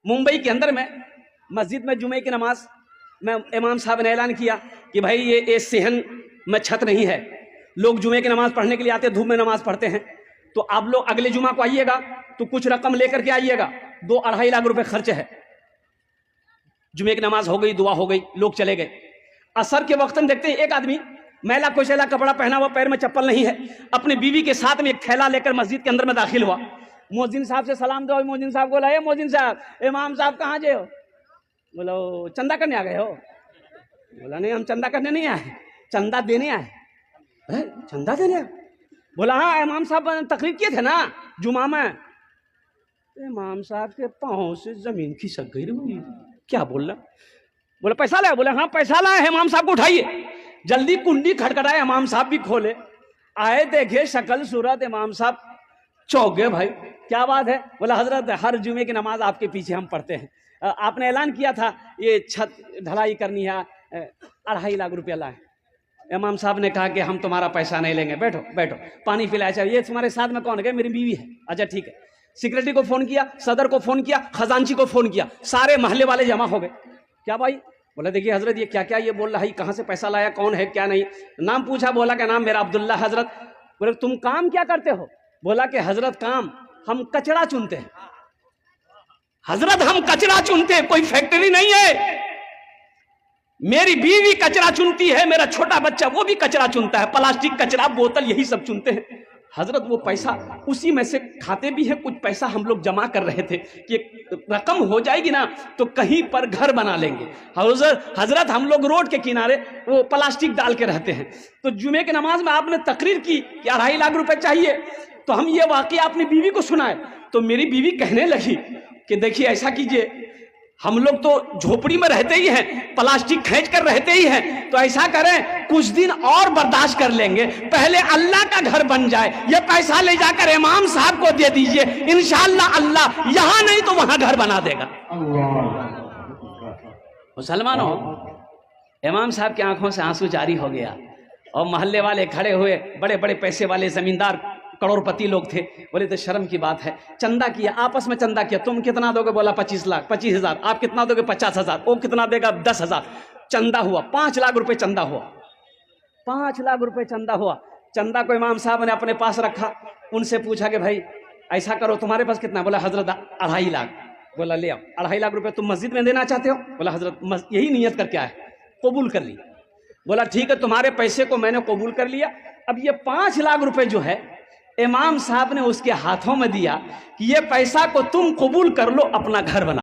मुंबई के अंदर में मस्जिद में जुमे की नमाज में इमाम साहब ने ऐलान किया कि भाई ये सेहन में छत नहीं है, लोग जुमे की नमाज पढ़ने के लिए आते, धूप में नमाज पढ़ते हैं, तो आप लोग अगले जुमा को आइएगा तो कुछ रकम लेकर के आइएगा, 2-2.5 लाख रुपए खर्च है। जुमे की नमाज हो गई, दुआ हो गई, लोग चले गए। असर के वक्त में देखते हैं एक आदमी मैला कुचैला कपड़ा पहना हुआ, पैर में चप्पल नहीं है, अपनी बीवी के साथ में एक थैला लेकर मस्जिद के अंदर में दाखिल हुआ। मोहजिन साहब से सलाम दो। मोहजिन साहब बोला, मोहजिन साहब, इमाम साहब कहाँ जे हो? बोला चंदा करने आ गए हो? बोला नहीं, हम चंदा करने नहीं आए, चंदा देने आए। चंदा देने? बोला हाँ, इमाम साहब तकरीर किए थे ना जुमा में। इमाम साहब के पाँव से जमीन खिसक गई रही। क्या बोल रहा? बोला पैसा लाया? बोले हाँ पैसा लाया है। इमाम साहब को उठाइए। जल्दी कुंडी खटखटाए, इमाम साहब भी खोले, आए, देखे शक्ल सूरत, इमाम साहब चौंक गए। भाई क्या बात है? बोला हजरत हर जुमे की नमाज आपके पीछे हम पढ़ते हैं, आपने ऐलान किया था ये छत ढलाई करनी है, 2.5 लाख रुपया लाए। इमाम साहब ने कहा कि हम तुम्हारा पैसा नहीं लेंगे, बैठो बैठो, पानी पिलाया चाहिए। ये तुम्हारे साथ में कौन है? मेरी बीवी है। अच्छा ठीक है। सेक्रेटरी को फोन किया, सदर को फोन किया, खजांची को फोन किया, सारे मोहल्ले वाले जमा हो गए। क्या भाई? बोला देखिए हजरत ये क्या क्या ये बोल रहा है, कहाँ से पैसा लाया, कौन है क्या नहीं। नाम पूछा, बोला क्या नाम मेरा अब्दुल्ला। हजरत बोले तुम काम क्या करते हो? बोला कि हजरत काम हम कचरा चुनते हैं। हजरत हम कचरा चुनते हैं, कोई फैक्ट्री नहीं है। मेरी बीवी कचरा चुनती है, मेरा छोटा बच्चा वो भी कचरा चुनता है, प्लास्टिक कचरा, बोतल, यही सब चुनते हैं। हजरत वो पैसा उसी में से खाते भी हैं, कुछ पैसा हम लोग जमा कर रहे थे कि रकम हो जाएगी ना तो कहीं पर घर बना लेंगे। हजरत हम लोग रोड के किनारे वो प्लास्टिक डाल के रहते हैं। तो जुमे की नमाज में आपने तकरीर की कि 2.5 लाख रुपए चाहिए, तो हम ये वाकया अपनी बीवी को सुनाए। तो मेरी बीवी कहने लगी कि देखिए ऐसा कीजिए, हम लोग तो झोपड़ी में रहते ही हैं, प्लास्टिक खींच कर रहते ही हैं, तो ऐसा करें कुछ दिन और बर्दाश्त कर लेंगे, पहले अल्लाह का घर बन जाए, ये पैसा ले जाकर इमाम साहब को दे दीजिए, इंशाअल्लाह अल्लाह यहां नहीं तो वहां घर बना देगा। मुसलमानों, इमाम साहब की आंखों से आंसू जारी हो गया और मोहल्ले वाले खड़े हुए, बड़े बड़े पैसे वाले जमींदार करोड़पति लोग थे। बोले तो शर्म की बात है, चंदा किया, आपस में चंदा किया, तुम कितना दोगे? बोला 25 लाख, 25,000। आप कितना दोगे? 50,000। वो कितना देगा? 10,000। चंदा हुआ 5 लाख रुपए, चंदा हुआ 5 लाख रुपए चंदा हुआ। चंदा को इमाम साहब ने अपने पास रखा, उनसे पूछा कि भाई ऐसा करो, तुम्हारे पास कितना? बोला हजरत 2.5 लाख। बोला ले आओ 2.5 लाख रुपए तुम मस्जिद में देना चाहते हो? बोला हजरत यही नियत करके आए, कबूल कर ली। बोला ठीक है, तुम्हारे पैसे को मैंने कबूल कर लिया। अब ये 5 लाख रुपए जो है इमाम साहब ने उसके हाथों में दिया कि ये पैसा को तुम कबूल कर लो, अपना घर बना।